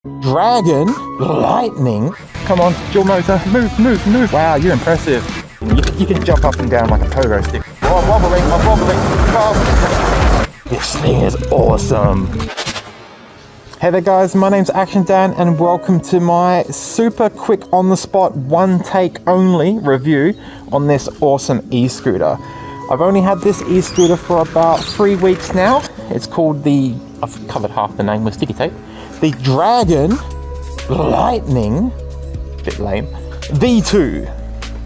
Dragon, lightning. Come on, dual motor, move. Wow, you're impressive. You can jump up and down like a pogo stick. Oh, I'm wobbling. Oh. This thing is awesome. Hey there guys, my name's actiondan and welcome to my super quick on the spot, one take only review on this awesome e-scooter. I've only had this e-scooter for about 3 weeks now. It's called I've covered half the name with sticky tape. The Dragon Lightning, bit lame, V2.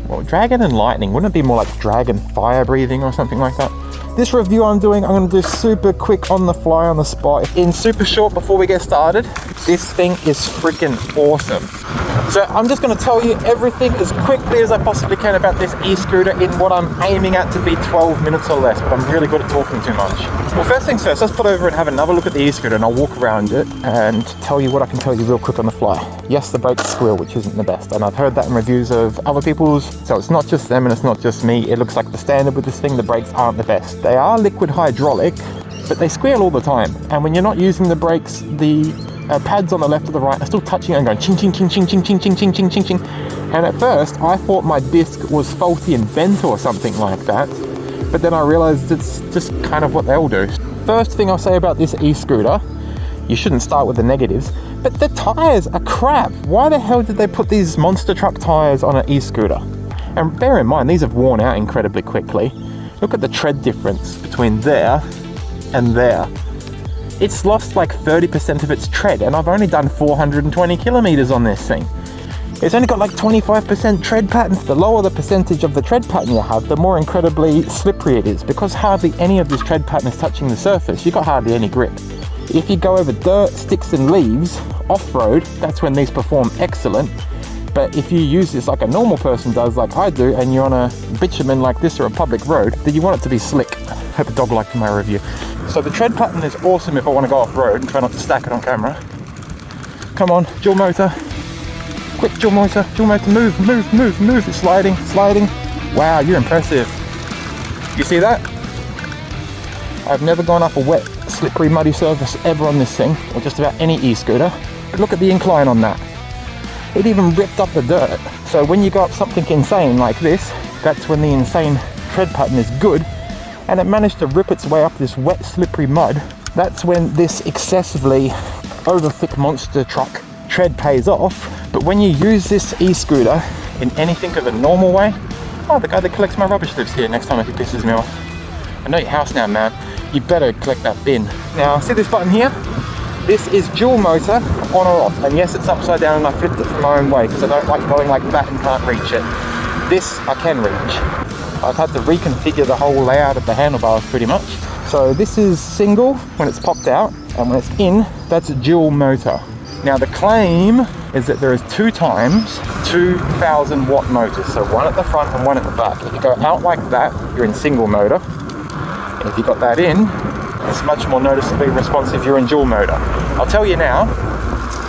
Well, Dragon and Lightning, wouldn't it be more like Dragon Fire Breathing or something like that? This review I'm going to do super quick on the fly, on the spot, in super short before we get started. This thing is freaking awesome. So I'm just going to tell you everything as quickly as I possibly can about this e-scooter in what I'm aiming at to be 12 minutes or less, but I'm really good at talking too much. Well, first things first, let's put over and have another look at the e-scooter and I'll walk around it and tell you what I can tell you real quick on the fly. Yes, the brakes squeal, which isn't the best, and I've heard that in reviews of other people's, so it's not just them and it's not just me. It looks like the standard with this thing, the brakes aren't the best. They are liquid hydraulic, but they squeal all the time, and when you're not using the brakes, the pads on the left or the right are still touching and going ching ching ching ching ching ching ching ching ching ching ching. And at first I thought my disc was faulty and bent or something like that, but then I realized it's just kind of what they all do. First thing I'll say about this e-scooter, you shouldn't start with the negatives, but the tires are crap. Why the hell did they put these monster truck tires on an e-scooter? And bear in mind, these have worn out incredibly quickly. Look at the tread difference between there and there. It's lost like 30% of its tread, and I've only done 420 kilometers on this thing. It's only got like 25% tread patterns. The lower the percentage of the tread pattern you have, the more incredibly slippery it is, because hardly any of this tread pattern is touching the surface. You've got hardly any grip. If you go over dirt, sticks and leaves, off-road, that's when these perform excellent. But if you use this like a normal person does, like I do, and you're on a bitumen like this or a public road, then you want it to be slick. Hope the dog liked my review. So the tread pattern is awesome if I want to go off-road and try not to stack it on camera. Come on, dual motor. Quick, dual motor, move. It's sliding. Wow, you're impressive. You see that? I've never gone up a wet, slippery, muddy surface ever on this thing, or just about any e-scooter. But look at the incline on that. It even ripped up the dirt. So when you go up something insane like this, that's when the insane tread pattern is good, and it managed to rip its way up this wet, slippery mud. That's when this excessively over-thick monster truck tread pays off. But when you use this e-scooter in anything of a normal way, oh, the guy that collects my rubbish lives here next time if he pisses me off. I know your house now, man. You better collect that bin. Now, see this button here? This is dual motor, on or off. And yes, it's upside down and I flipped it from my own way because I don't like going like that and can't reach it. This I can reach. I've had to reconfigure the whole layout of the handlebars pretty much. So this is single when it's popped out, and when it's in, that's a dual motor. Now the claim is that there is 2 times 2,000 watt motors. So one at the front and one at the back. If you go out like that, you're in single motor. And if you got that in, it's much more noticeably responsive, you're in dual motor. I'll tell you now,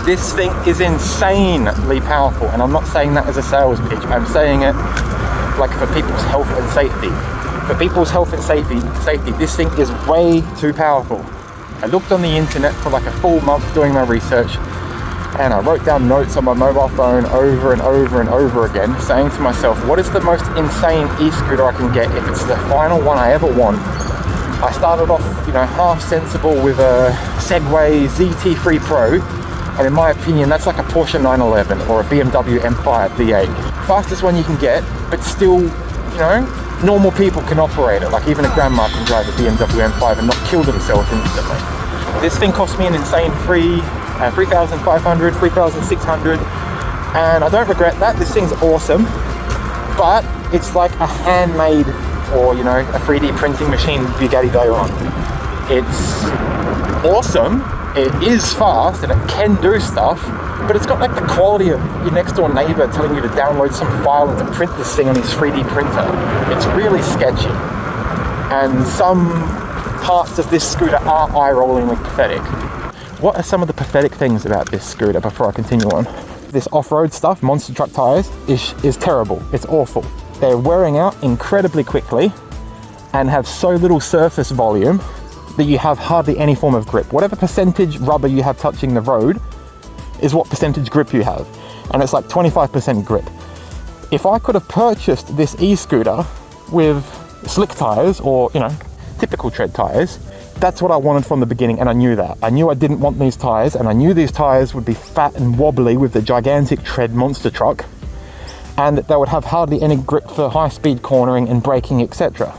this thing is insanely powerful, and I'm not saying that as a sales pitch. I'm saying it like for people's health and safety. For people's health and safety, this thing is way too powerful. I looked on the internet for like a full month doing my research, and I wrote down notes on my mobile phone over and over again, saying to myself, what is the most insane e-scooter I can get if it's the final one I ever want? I started off, half sensible with a Segway ZT3 Pro, and in my opinion, that's like a Porsche 911 or a BMW M5 V8. Fastest one you can get, but still, normal people can operate it. Like even a grandma can drive a BMW M5 and not kill themselves instantly. This thing cost me an insane $3,500, $3,600, and I don't regret that. This thing's awesome, but it's like a handmade, or a 3D printing machine Bugatti Veyron. It's awesome, it is fast, and it can do stuff, but it's got like the quality of your next door neighbor telling you to download some file and to print this thing on his 3D printer. It's really sketchy, and some parts of this scooter are eye-rollingly pathetic. What are some of the pathetic things about this scooter before I continue on? This off-road stuff, monster truck tires, is terrible. It's awful. They're wearing out incredibly quickly and have so little surface volume that you have hardly any form of grip. Whatever percentage rubber you have touching the road, is what percentage grip you have. And it's like 25% grip. If I could have purchased this e-scooter with slick tires, or, you know, typical tread tires, that's what I wanted from the beginning, and I knew that. I knew I didn't want these tires, and I knew these tires would be fat and wobbly with the gigantic tread monster truck, and that they would have hardly any grip for high-speed cornering and braking, etc.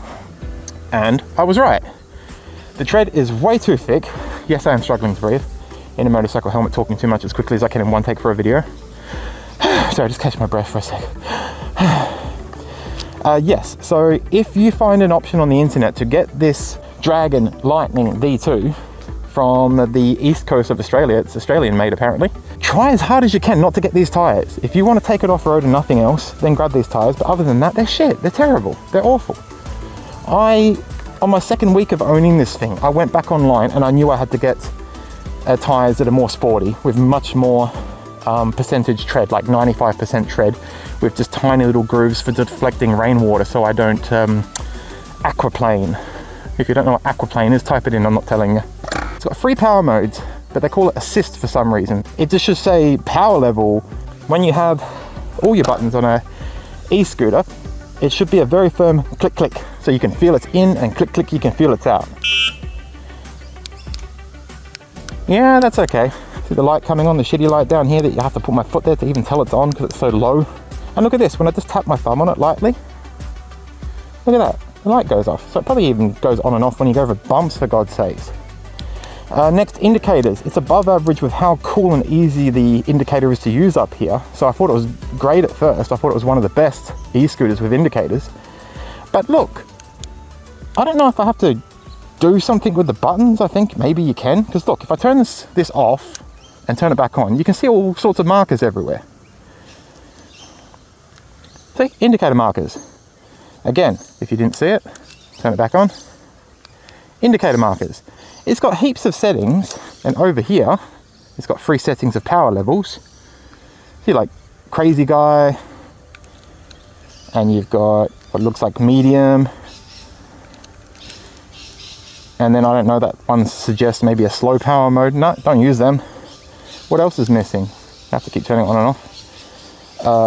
And I was right. The tread is way too thick. Yes, I am struggling to breathe in a motorcycle helmet, talking too much as quickly as I can in one take for a video. Sorry, just catch my breath for a sec. Yes, so if you find an option on the internet to get this Dragon Lightning V2 from the east coast of Australia, it's Australian made apparently, try as hard as you can not to get these tires. If you want to take it off-road and nothing else, then grab these tires, but other than that, they're shit, they're terrible, they're awful. On my second week of owning this thing, I went back online and I knew I had to get tires that are more sporty, with much more percentage tread, like 95% tread, with just tiny little grooves for deflecting rainwater so I don't aquaplane. If you don't know what aquaplane is, type it in, I'm not telling you. It's got 3 power modes, but they call it assist for some reason. It just should say power level. When you have all your buttons on a e-scooter, it should be a very firm click click, so you can feel it's in, and click click, you can feel it's out. Yeah, that's okay. See the light coming on, the shitty light down here that you have to put my foot there to even tell it's on because it's so low. And look at this, when I just tap my thumb on it lightly, look at that. The light goes off, so it probably even goes on and off when you go over bumps, for God's sakes. Next, indicators. It's above average with how cool and easy the indicator is to use up here. So I thought it was great at first. I thought it was one of the best e-scooters with indicators. But look, I don't know if I have to do something with the buttons. I think maybe you can, because look, if I turn this off and turn it back on, you can see all sorts of markers everywhere. See, indicator markers. Again, if you didn't see it, turn it back on. Indicator markers. It's got heaps of settings, and over here, it's got 3 settings of power levels. See, like crazy guy, and you've got what looks like medium, and then I don't know, that one suggests maybe a slow power mode. No, don't use them. What else is missing? I have to keep turning it on and off.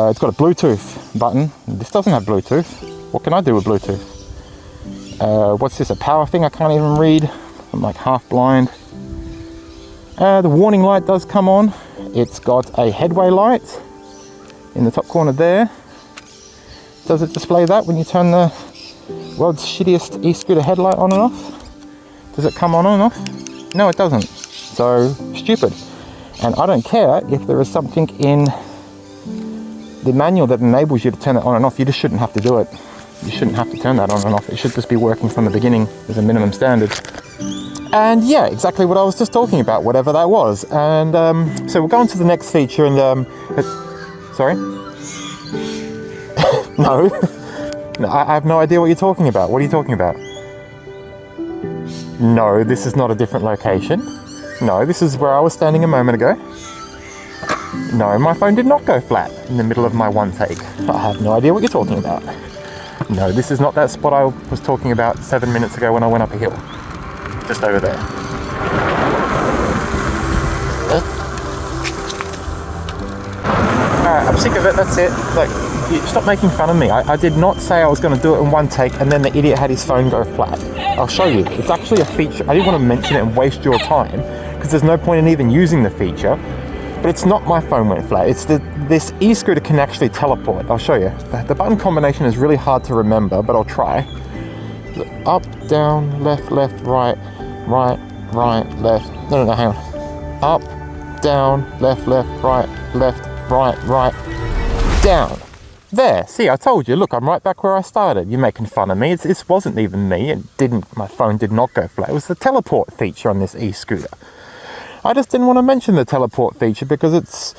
It's got a Bluetooth button. This doesn't have Bluetooth. What can I do with Bluetooth? What's this, a power thing I can't even read? I'm like half blind. The warning light does come on. It's got a headway light in the top corner there. Does it display that when you turn the world's shittiest e-scooter headlight on and off? Does it come on and off? No, it doesn't. So, stupid. And I don't care if there is something in the manual that enables you to turn it on and off. You just shouldn't have to do it. You shouldn't have to turn that on and off. It should just be working from the beginning as a minimum standard. And yeah, exactly what I was just talking about, whatever that was. And so we'll go on to the next feature and sorry? No. No, I have no idea what you're talking about. What are you talking about? No, this is not a different location. No, this is where I was standing a moment ago. No, my phone did not go flat in the middle of my one take. I have no idea what you're talking about. No, this is not that spot I was talking about 7 minutes ago when I went up a hill. Just over there. Alright, I'm sick of it, that's it. Like, stop making fun of me. I did not say I was going to do it in one take and then the idiot had his phone go flat. I'll show you. It's actually a feature. I didn't want to mention it and waste your time because there's no point in even using the feature. But it's not my phone went flat. It's this e-scooter can actually teleport. I'll show you. The button combination is really hard to remember, but I'll try. Up, down, left, left, right, right, right, left. No, hang on. Up, down, left, left, right, down. There, see, I told you. Look, I'm right back where I started. You're making fun of me. It wasn't even me. My phone did not go flat. It was the teleport feature on this e-scooter. I just didn't want to mention the teleport feature because it's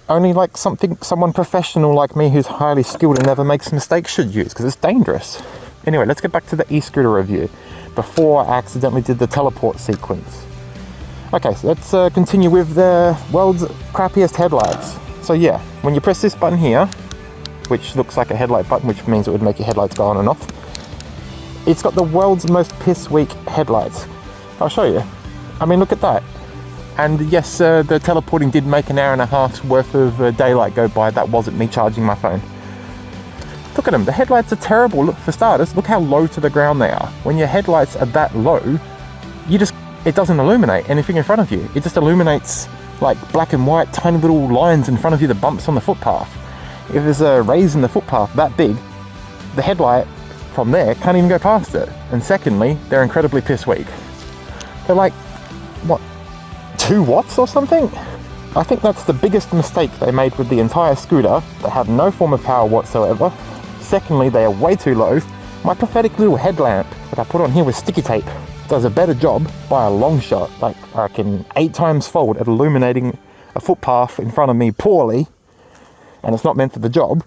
only like someone professional like me who's highly skilled and never makes mistakes should use, because it's dangerous. Anyway, let's get back to the e-scooter review before I accidentally did the teleport sequence. Okay, so let's continue with the world's crappiest headlights. So yeah, when you press this button here, which looks like a headlight button, which means it would make your headlights go on and off, it's got the world's most piss weak headlights. I'll show you. I mean, look at that. And yes, the teleporting did make an hour and a half's worth of daylight go by. That wasn't me charging my phone. Look at them, the headlights are terrible. Look, for starters, look how low to the ground they are. When your headlights are that low, it doesn't illuminate anything in front of you. It just illuminates like black and white, tiny little lines in front of you that bumps on the footpath. If there's a raise in the footpath that big, the headlight from there can't even go past it. And secondly, they're incredibly piss weak. They're like, what, 2 watts or something? I think that's the biggest mistake they made with the entire scooter. They have no form of power whatsoever. Secondly, they are way too low. My pathetic little headlamp that I put on here with sticky tape does a better job by a long shot, like I reckon 8 times fold, at illuminating a footpath in front of me poorly, and it's not meant for the job,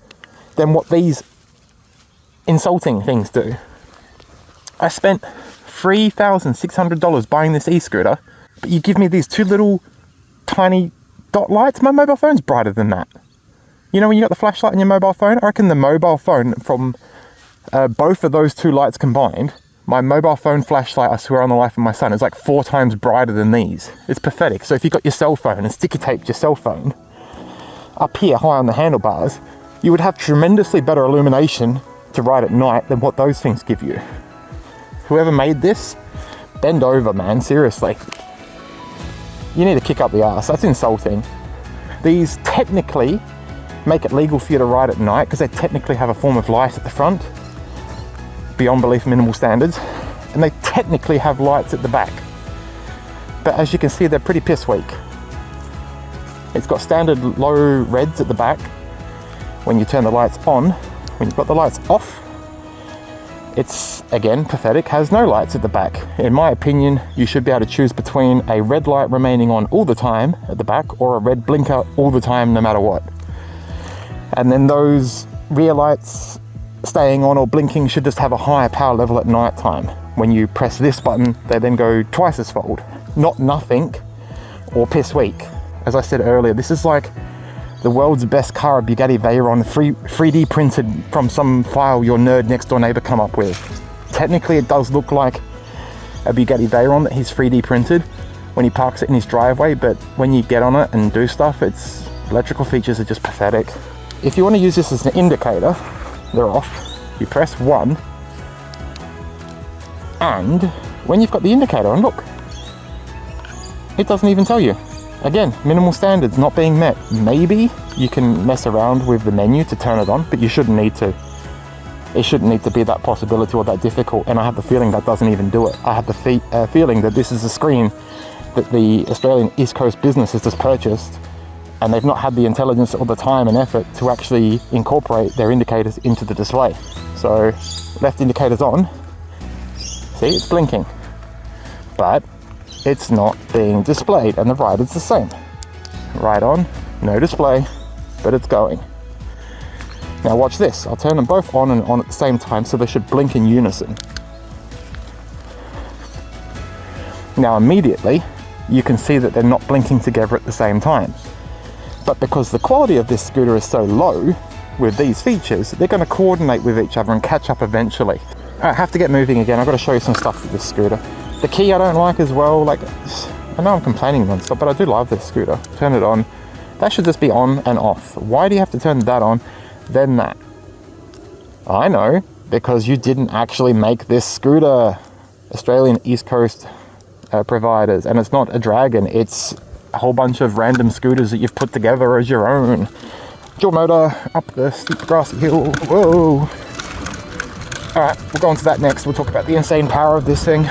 than what these insulting things do. I spent $3,600 buying this e-scooter, but you give me these 2 little tiny dot lights. My mobile phone's brighter than that. You know when you got the flashlight on your mobile phone? I reckon the mobile phone from both of those 2 lights combined, my mobile phone flashlight, I swear on the life of my son, is like 4 times brighter than these. It's pathetic. So if you've got your cell phone and sticky taped your cell phone up here high on the handlebars, you would have tremendously better illumination to ride at night than what those things give you. Whoever made this, bend over, man, seriously. You need to kick up the ass. That's insulting. These technically make it legal for you to ride at night because they technically have a form of light at the front, beyond belief minimal standards, and they technically have lights at the back. But as you can see, they're pretty piss weak. It's got standard low reds at the back when you turn the lights on. When you've got the lights off, it's again pathetic, has no lights at the back. In my opinion, you should be able to choose between a red light remaining on all the time at the back or a red blinker all the time no matter what. And then those rear lights staying on or blinking should just have a higher power level at night time. When you press this button, they then go twice as fold. Not nothing or piss weak. As I said earlier, this is like the world's best car, a Bugatti Veyron, 3D printed from some file your nerd next door neighbor come up with. Technically, it does look like a Bugatti Veyron that he's 3D printed when he parks it in his driveway, but when you get on it and do stuff, its electrical features are just pathetic. If you want to use this as an indicator, they're off. You press 1, and when you've got the indicator on, look, it doesn't even tell you. Again, minimal standards not being met. Maybe you can mess around with the menu to turn it on, but you shouldn't need to. It shouldn't need to be that possibility or that difficult, and I have the feeling that doesn't even do it. I have the feeling that this is a screen that the Australian East Coast business has just purchased, and they've not had the intelligence or the time and effort to actually incorporate their indicators into the display. So, left indicator's on. See, it's blinking. But it's not being displayed, and the right is the same. Right on, no display, but it's going. Now watch this. I'll turn them both on and on at the same time, so they should blink in unison. Now immediately, you can see that they're not blinking together at the same time. But because the quality of this scooter is so low with these features, they're going to coordinate with each other and catch up eventually. I have to get moving again. I've got to show you some stuff with this scooter. The key I don't like as well. Like, I know I'm complaining non-stop, but I do love this scooter. Turn it on. That should just be on and off. Why do you have to turn that on, then that? I know, because you didn't actually make this scooter. Australian East Coast providers, and it's not a Dragon, it's a whole bunch of random scooters that you've put together as your own. Dual motor up the steep grassy hill. Whoa. Alright, we'll go on to that next. We'll talk about the insane power of this thing.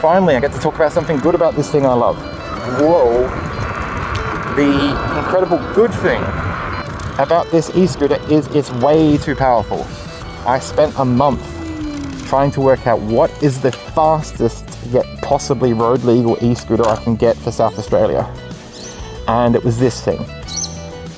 Finally, I get to talk about something good about this thing I love. Whoa. The incredible good thing about this e-scooter is it's way too powerful. I spent a month trying to work out what is the fastest yet possibly road legal e-scooter I can get for South Australia. And it was this thing.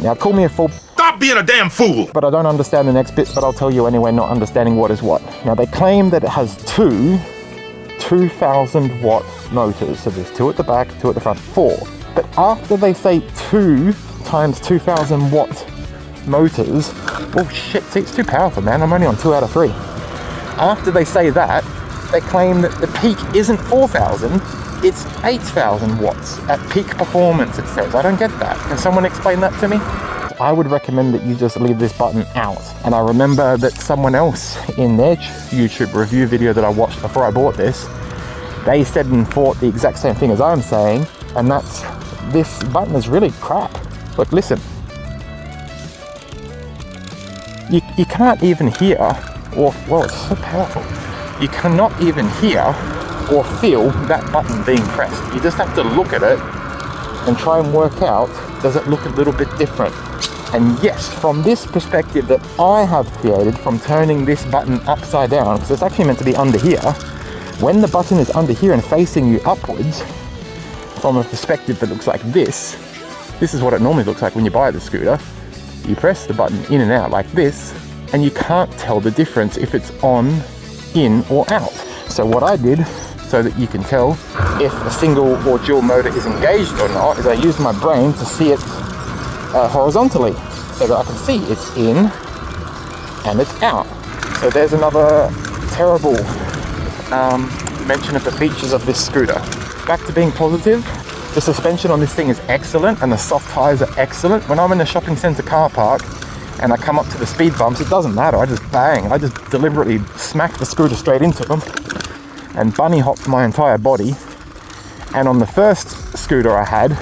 Now call me a fool. Stop being a damn fool! But I don't understand the next bit, but I'll tell you anyway, not understanding what is what. Now they claim that it has 2,000 watt motors. So there's 2 at the back, 2 at the front, 4. But after they say 2 times 2,000 watt motors, oh shit, see, it's too powerful, man. I'm only on 2 out of 3. After they say that, they claim that the peak isn't 4,000, it's 8,000 watts at peak performance, it says. I don't get that. Can someone explain that to me? I would recommend that you just leave this button out. And I remember that someone else in their YouTube review video that I watched before I bought this, they said and thought the exact same thing as I'm saying, and that's, this button is really crap. Look, listen. You can't even hear, or, well, it's so powerful. You cannot even hear or feel that button being pressed. You just have to look at it and try and work out, does it look a little bit different? And yes, from this perspective that I have created, from turning this button upside down, because it's actually meant to be under here, when the button is under here and facing you upwards, from a perspective that looks like this is what it normally looks like when you buy the scooter. You press the button in and out like this, and you can't tell the difference if it's on, in, or out. So what I did, so that you can tell if a single or dual motor is engaged or not, is I used my brain to see it horizontally, so that I can see it's in and it's out. So there's another terrible mention of the features of this scooter. Back to being positive, the suspension on this thing is excellent and the soft tires are excellent. When I'm in a shopping centre car park and I come up to the speed bumps, it doesn't matter, I just bang, I just deliberately smack the scooter straight into them and bunny hop my entire body. And on the first scooter I had,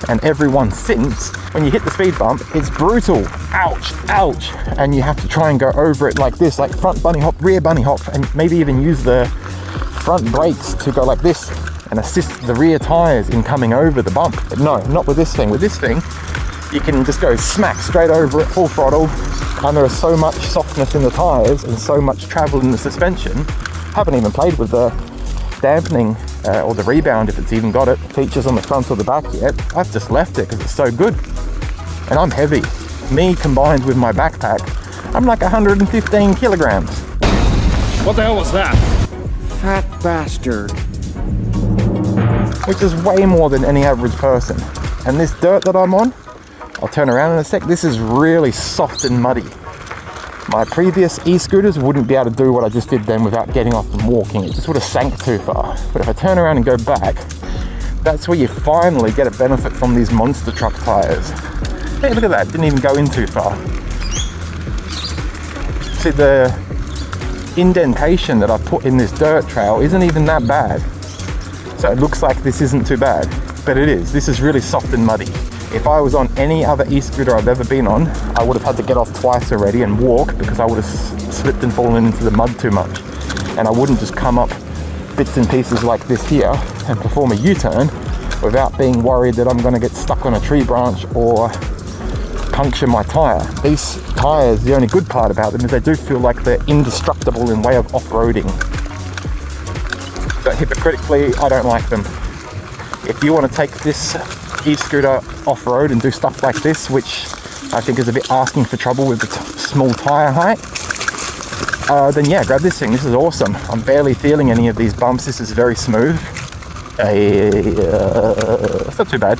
and every one since, when you hit the speed bump, it's brutal. Ouch, ouch. And you have to try and go over it like this, like front bunny hop, rear bunny hop, and maybe even use the front brakes to go like this and assist the rear tires in coming over the bump. But no, not with this thing. With this thing, you can just go smack straight over it, full throttle, and there is so much softness in the tires and so much travel in the suspension. Haven't even played with the dampening or the rebound, if it's even got it, features on the front or the back yet. I've just left it because it's so good. And I'm heavy. Me combined with my backpack, I'm like 115 kilograms. What the hell was that? Fat bastard. Which is way more than any average person. And this dirt that I'm on, I'll turn around in a sec, this is really soft and muddy. My previous e-scooters wouldn't be able to do what I just did then without getting off and walking. It just would have sank too far. But if I turn around and go back, that's where you finally get a benefit from these monster truck tires. Hey, look at that, didn't even go in too far. See, the indentation that I put in this dirt trail isn't even that bad. So it looks like this isn't too bad, but it is. This is really soft and muddy. If I was on any other e-scooter I've ever been on, I would have had to get off twice already and walk because I would have slipped and fallen into the mud too much. And I wouldn't just come up bits and pieces like this here and perform a U-turn without being worried that I'm going to get stuck on a tree branch or puncture my tire. These tires, the only good part about them is they do feel like they're indestructible in way of off-roading. But hypocritically, I don't like them. If you want to take this e-scooter off-road and do stuff like this, which I think is a bit asking for trouble with the small tire height, then yeah, grab this thing. This is awesome. I'm barely feeling any of these bumps. This is very smooth. It's not too bad.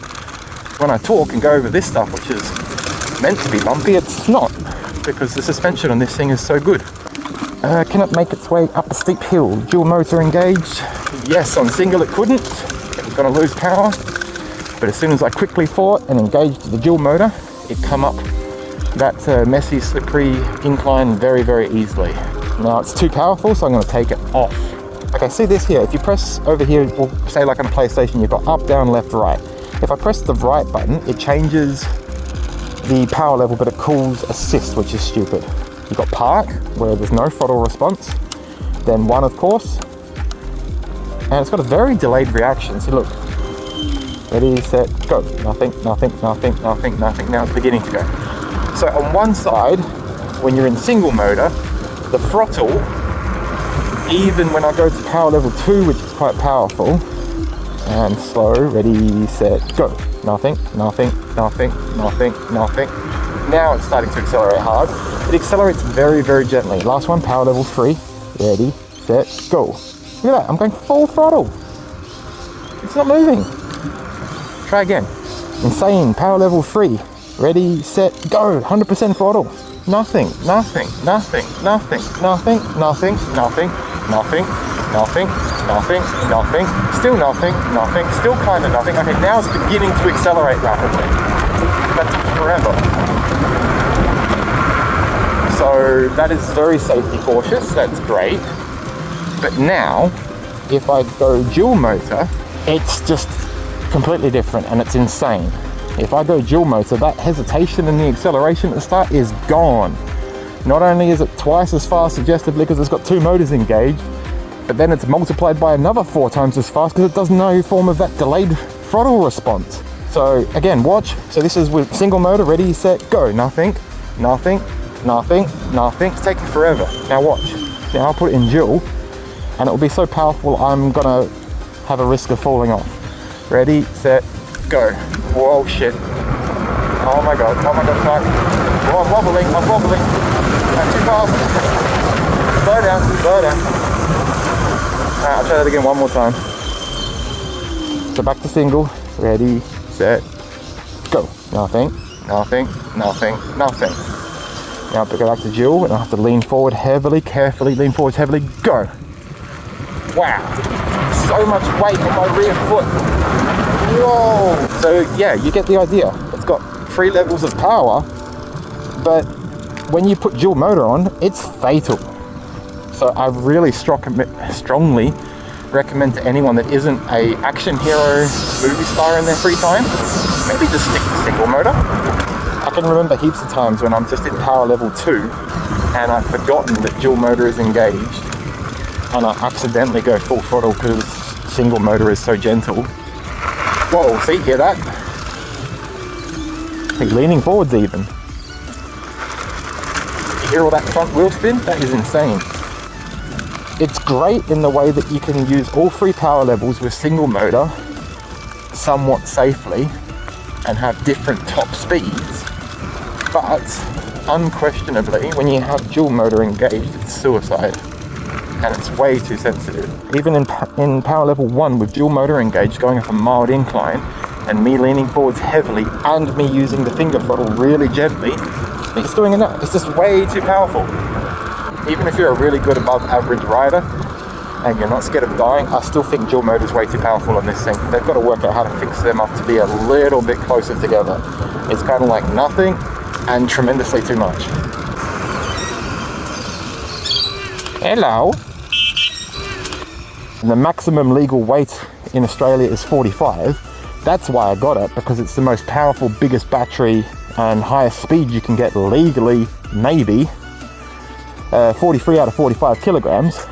When I talk and go over this stuff, which is meant to be bumpy, it's not, because the suspension on this thing is so good. Can it make its way up a steep hill? Dual motor engaged? Yes, on single it couldn't. It was going to lose power. But as soon as I quickly fought and engaged the dual motor, it come up that messy, slippery incline very, very easily. Now it's too powerful, so I'm going to take it off. Okay, see this here. If you press over here, well, say like on a PlayStation, you've got up, down, left, right. If I press the right button, it changes the power level, but it calls assist, which is stupid. You've got park, where there's no throttle response. Then one, of course. And it's got a very delayed reaction. See, look. Ready, set, go. Nothing, nothing, nothing, nothing, nothing. Now it's beginning to go. So on one side, when you're in single motor, the throttle, even when I go to power level 2, which is quite powerful, and slow, ready, set, go. Nothing, nothing, nothing, nothing, nothing. Now it's starting to accelerate hard. It accelerates very, very gently. Last one, power level 3, ready, set, go. Look at that, I'm going full throttle. It's not moving. Try again. Insane, power level 3, ready, set, go. 100% throttle. Nothing, nothing, nothing, nothing, nothing, nothing, nothing. nothing, nothing, nothing, nothing, still nothing, nothing, still kind of nothing. Okay, now it's beginning to accelerate rapidly. That took forever. So that is very safety cautious, that's great. But now, if I go dual motor, it's just completely different and it's insane. If I go dual motor, that hesitation and the acceleration at the start is gone. Not only is it twice as fast suggestively because it's got two motors engaged, but then it's multiplied by another 4 times as fast because it does no form of that delayed throttle response. So again, watch. So this is with single motor, ready, set, go. Nothing, nothing, nothing, nothing. It's taking forever. Now watch. Now I'll put it in dual and it will be so powerful I'm gonna have a risk of falling off. Ready, set, go. Whoa, shit. Oh my god, fuck. Oh, I'm wobbling. I'm too fast. Slow down. Alright, I'll try that again one more time. So back to single. Ready, set, go. Nothing. Now I'll go back to dual and I have to lean forward heavily, carefully, lean forward heavily, go. Wow, so much weight on my rear foot. Whoa. So yeah, you get the idea. It's got 3 levels of power, but when you put dual motor on, it's fatal. So I really strongly recommend to anyone that isn't a action hero movie star in their free time, maybe just stick to single motor. I can remember heaps of times when I'm just in power level 2 and I've forgotten that dual motor is engaged and I accidentally go full throttle because single motor is so gentle. Whoa, see, hear that? He's leaning forwards even. You hear all that front wheel spin? That is insane. It's great in the way that you can use all 3 power levels with single motor somewhat safely and have different top speeds, but unquestionably when you have dual motor engaged, it's suicide and it's way too sensitive. Even in power level 1 with dual motor engaged, going up a mild incline and me leaning forwards heavily and me using the finger throttle really gently, it's doing enough. It's just way too powerful. Even if you're a really good above average rider and you're not scared of dying, I still think dual motor is way too powerful on this thing. They've got to work out how to fix them up to be a little bit closer together. It's kind of like nothing and tremendously too much. Hello. The maximum legal weight in Australia is 45. That's why I got it, because it's the most powerful, biggest battery and highest speed you can get legally, maybe. 43 out of 45 kilograms.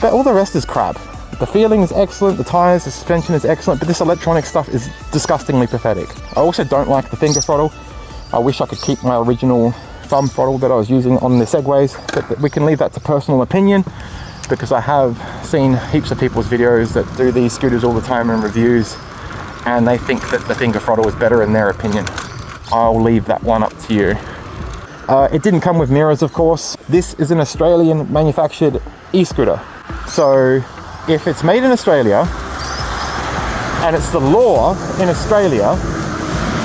But all the rest is crap. The feeling is excellent, the tires, the suspension is excellent, but this electronic stuff is disgustingly pathetic. I also don't like the finger throttle. I wish I could keep my original thumb throttle that I was using on the Segways, but we can leave that to personal opinion, because I have seen heaps of people's videos that do these scooters all the time in reviews, and they think that the finger throttle is better in their opinion. I'll leave that one up to you. It didn't come with mirrors, of course. This is an Australian manufactured e-scooter. So if it's made in Australia and it's the law in Australia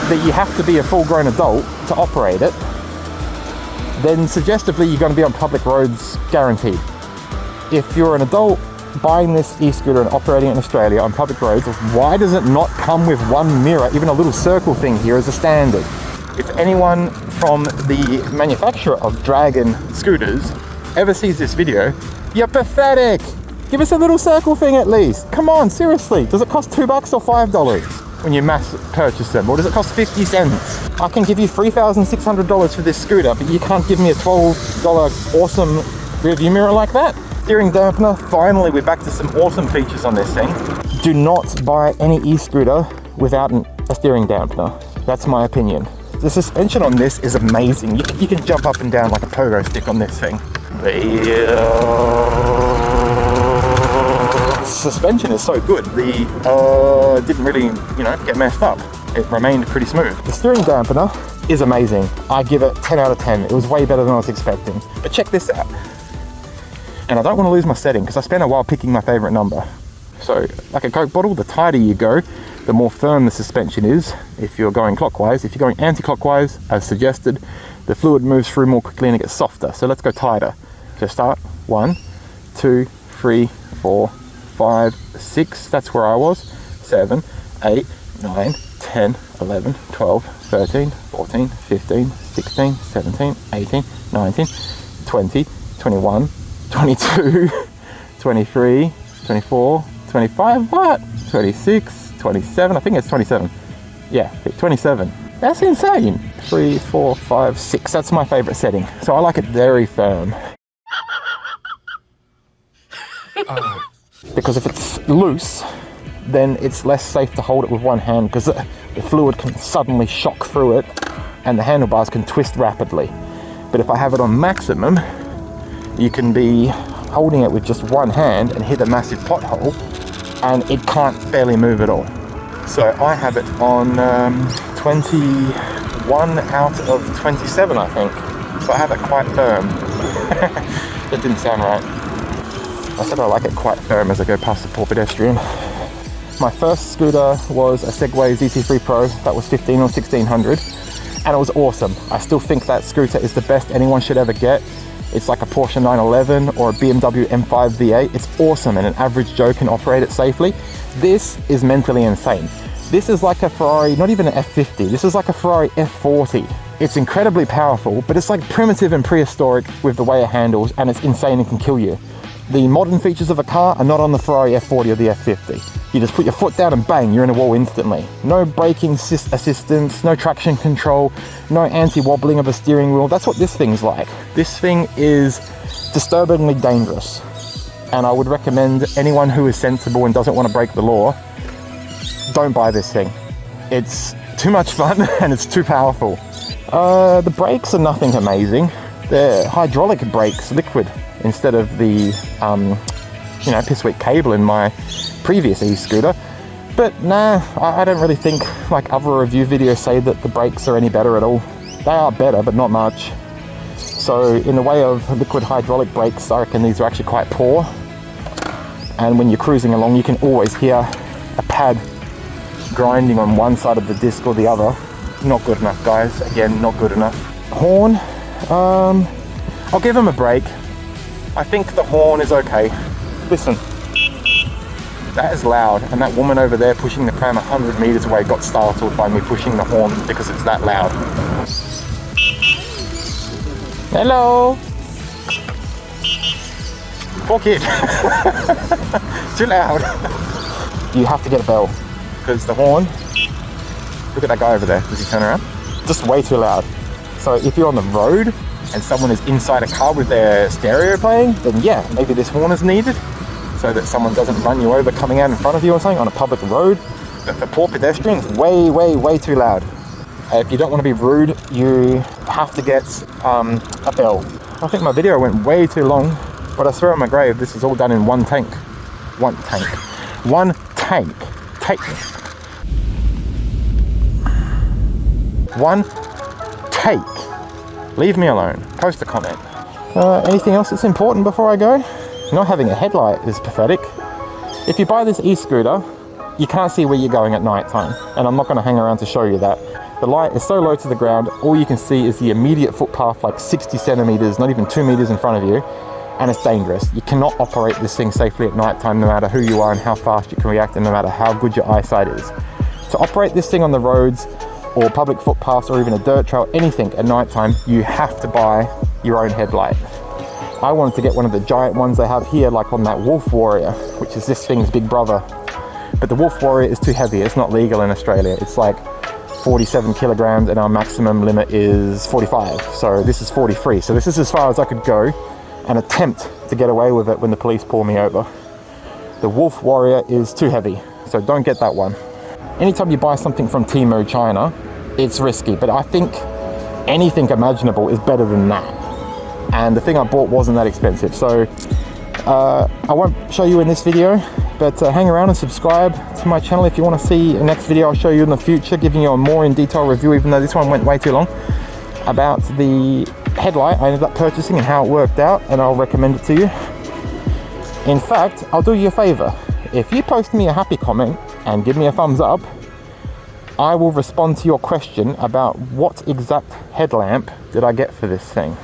that you have to be a full-grown adult to operate it, then suggestively you're going to be on public roads guaranteed. If you're an adult buying this e-scooter and operating it in Australia on public roads, why does it not come with one mirror, even a little circle thing here as a standard? If anyone from the manufacturer of Dragon scooters ever sees this video, you're pathetic! Give us a little circle thing at least. Come on, seriously. Does it cost $2 or $5 when you mass purchase them? Or does it cost 50 cents? I can give you $3,600 for this scooter, but you can't give me a $12 awesome rear view mirror like that? Steering dampener, finally we're back to some awesome features on this thing. Do not buy any e-scooter without a steering dampener. That's my opinion. The suspension on this is amazing. You can jump up and down like a pogo stick on this thing. The suspension is so good. The didn't really, get messed up. It remained pretty smooth. The steering dampener is amazing. I give it 10 out of 10. It was way better than I was expecting. But check this out. And I don't want to lose my setting because I spent a while picking my favorite number. So, like a Coke bottle, the tighter you go, the more firm the suspension is if you're going clockwise. If you're going anti-clockwise, as suggested, the fluid moves through more quickly and it gets softer. So let's go tighter. So start, 1, 2, 3, 4, 5, 6. That's where I was. 7, 8, 9, 10, 11, 12, 13, 14, 15, 16, 17, 18, 19, 20, 21, 22, 23, 24, 25, what? 26, 27, I think it's 27. Yeah, 27. That's insane. 3, 4, 5, 6. That's my favorite setting. So I like it very firm. Because if it's loose, then it's less safe to hold it with one hand because the fluid can suddenly shock through it and the handlebars can twist rapidly. But if I have it on maximum, you can be holding it with just one hand and hit a massive pothole and it can't barely move at all. So I have it on 21 out of 27, I think. So I have it quite firm. That didn't sound right. I said I like it quite firm as I go past the poor pedestrian. My first scooter was a Segway ZT3 Pro. That was 15 or 1600, and it was awesome. I still think that scooter is the best anyone should ever get. It's like a Porsche 911 or a BMW M5 V8. It's awesome, and an average Joe can operate it safely. This is mentally insane. This is like a Ferrari, not even an F50. This is like a Ferrari F40. It's incredibly powerful, but it's like primitive and prehistoric with the way it handles, and it's insane and can kill you. The modern features of a car are not on the Ferrari F40 or the F50. You just put your foot down and bang, you're in a wall instantly. No braking assistance, no traction control, no anti-wobbling of a steering wheel. That's what this thing's like. This thing is disturbingly dangerous. And I would recommend anyone who is sensible and doesn't want to break the law, don't buy this thing. It's too much fun and it's too powerful. The brakes are nothing amazing. They're hydraulic brakes, liquid, instead of the pissweak cable in my previous e-scooter. But nah, I don't really think, like other review videos say, that the brakes are any better at all. They are better, but not much. So in the way of liquid hydraulic brakes, I reckon these are actually quite poor. And when you're cruising along, you can always hear a pad grinding on one side of the disc or the other. Not good enough, guys. Again, not good enough. Horn, I'll give them a break. I think the horn is okay. Listen, that is loud, and that woman over there pushing the pram 100 meters away got startled by me pushing the horn because it's that loud. Hello! Poor kid. Too loud. You have to get a bell because the horn, look at that guy over there. Does he turn around? Just way too loud. So if you're on the road and someone is inside a car with their stereo playing, then yeah, maybe this horn is needed so that someone doesn't run you over coming out in front of you or something on a public road. But for poor pedestrians, way too loud. If you don't want to be rude, you have to get a bell. I think my video went way too long, but I swear on my grave, this is all done in one tank. One tank. One tank. Take me. One take. Leave me alone. Post a comment. Anything else that's important before I go? Not having a headlight is pathetic. If you buy this e-scooter, you can't see where you're going at night time, and I'm not going to hang around to show you that. The light is so low to the ground, all you can see is the immediate footpath, like 60 centimeters, not even 2 meters in front of you, and it's dangerous. You cannot operate this thing safely at night time, no matter who you are and how fast you can react, and no matter how good your eyesight is. To operate this thing on the roads, or public footpaths, or even a dirt trail, anything at night time, you have to buy your own headlight. I wanted to get one of the giant ones they have here, like on that Wolf Warrior, which is this thing's big brother. But the Wolf Warrior is too heavy. It's not legal in Australia. It's like 47 kilograms and our maximum limit is 45. So this is 43. So this is as far as I could go and attempt to get away with it when the police pull me over. The Wolf Warrior is too heavy, so don't get that one. Anytime you buy something from Temu China, it's risky, but I think anything imaginable is better than that. And the thing I bought wasn't that expensive, so I won't show you in this video, but hang around and subscribe to my channel if you want to see the next video I'll show you in the future, giving you a more in detail review, even though this one went way too long, about the headlight I ended up purchasing and how it worked out, and I'll recommend it to you. In fact, I'll do you a favor. If you post me a happy comment and give me a thumbs up, I will respond to your question about what exact headlamp did I get for this thing.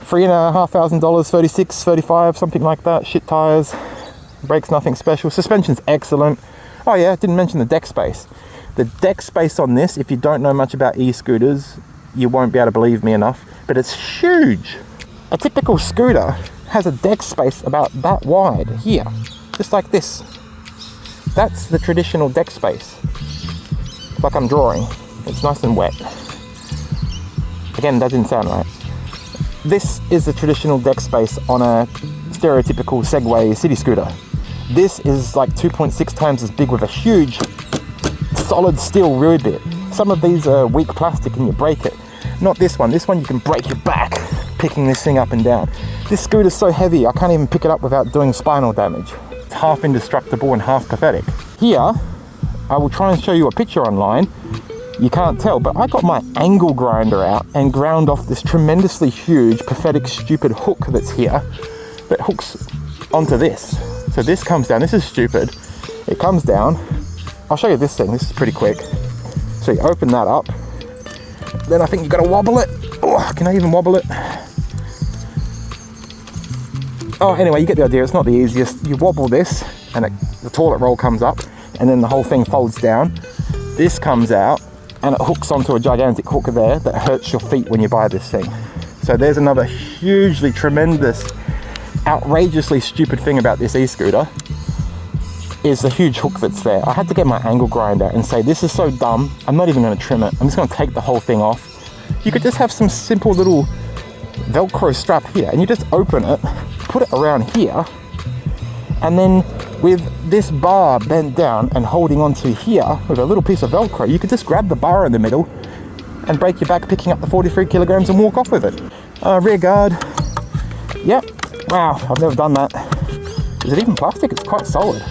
$3,500, 36, 35, something like that. Shit tires, brakes nothing special. Suspension's excellent. Oh yeah, I didn't mention the deck space. The deck space on this, if you don't know much about e-scooters, you won't be able to believe me enough, but it's huge. A typical scooter has a deck space about that wide here, just like this. That's the traditional deck space. Like I'm drawing. It's nice and wet. Again, that didn't sound right. This is the traditional deck space on a stereotypical Segway city scooter. This is like 2.6 times as big with a huge solid steel rear bit. Some of these are weak plastic and you break it. Not this one. This one you can break your back picking this thing up and down. This scooter's so heavy I can't even pick it up without doing spinal damage. It's half indestructible and half pathetic. Here, I will try and show you a picture online. You can't tell, but I got my angle grinder out and ground off this tremendously huge, pathetic, stupid hook that's here that hooks onto this. So this comes down. This is stupid. It comes down. I'll show you this thing. This is pretty quick. So you open that up. Then I think you got to wobble it. Oh, can I even wobble it? Oh, anyway, you get the idea. It's not the easiest. You wobble this and the toilet roll comes up and then the whole thing folds down. This comes out and it hooks onto a gigantic hook there that hurts your feet when you buy this thing. So there's another hugely tremendous, outrageously stupid thing about this e-scooter is the huge hook that's there. I had to get my angle grinder and say, this is so dumb, I'm not even going to trim it. I'm just going to take the whole thing off. You could just have some simple little Velcro strap here and you just open it, put it around here, and then with this bar bent down and holding onto here with a little piece of Velcro, you could just grab the bar in the middle and break your back picking up the 43 kilograms and walk off with it. Rear guard. Yep. Wow, I've never done that. Is it even plastic? It's quite solid.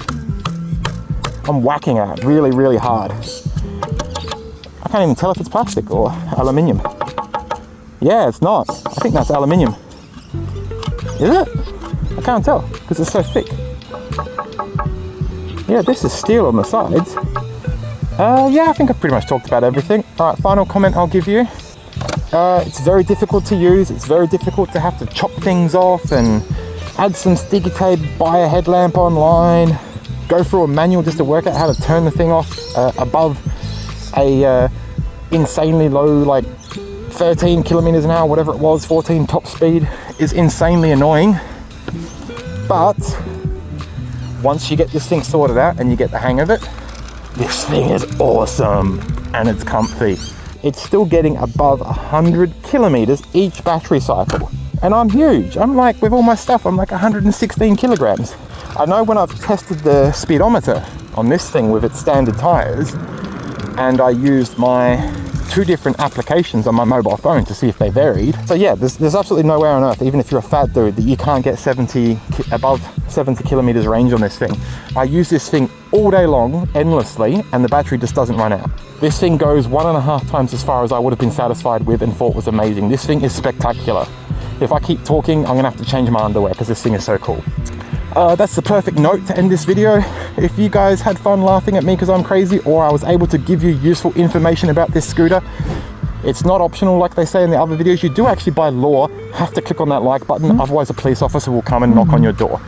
I'm whacking at it really, really hard. I can't even tell if it's plastic or aluminium. Yeah, it's not. I think that's aluminium. Is it? I can't tell because it's so thick. Yeah, this is steel on the sides. Yeah, I think I've pretty much talked about everything. All right, final comment I'll give you. It's very difficult to use. It's very difficult to have to chop things off and add some sticky tape, buy a headlamp online, go through a manual just to work out how to turn the thing off above a insanely low, like 13 kilometers an hour, whatever it was, 14 top speed is insanely annoying. But once you get this thing sorted out and you get the hang of it, this thing is awesome and it's comfy. It's still getting above 100 kilometers each battery cycle. And I'm huge. I'm like, with all my stuff, I'm like 116 kilograms. I know when I've tested the speedometer on this thing with its standard tires, and I used my 2 different applications on my mobile phone to see if they varied. So yeah, there's absolutely nowhere on earth, even if you're a fat dude, that you can't get above 70 kilometers range on this thing. I use this thing all day long, endlessly, and the battery just doesn't run out. This thing goes 1.5 times as far as I would have been satisfied with and thought was amazing. This thing is spectacular. If I keep talking, I'm gonna have to change my underwear because this thing is so cool. That's the perfect note to end this video. If you guys had fun laughing at me because I'm crazy, or I was able to give you useful information about this scooter, it's not optional like they say in the other videos. You do actually by law have to click on that like button, otherwise a police officer will come and knock on your door.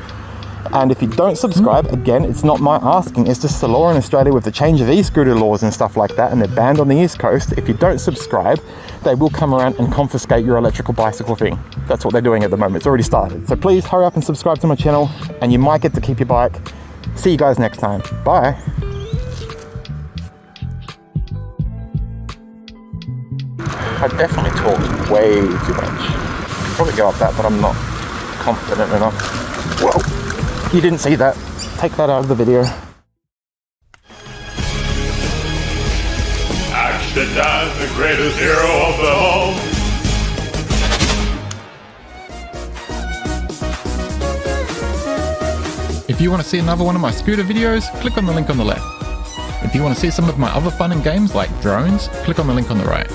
And if you don't subscribe, again, it's not my asking, it's just the law in Australia with the change of e-scooter laws and stuff like that, and they're banned on the East Coast. If you don't subscribe, they will come around and confiscate your electrical bicycle thing. That's what they're doing at the moment. It's already started. So please hurry up and subscribe to my channel, and you might get to keep your bike. See you guys next time. Bye. I definitely talked way too much. Probably go up that, but I'm not confident enough. Whoa. You didn't see that. Take that out of the video. Actiondan, the greatest hero of them all. If you want to see another one of my scooter videos, click on the link on the left. If you want to see some of my other fun and games like drones, click on the link on the right.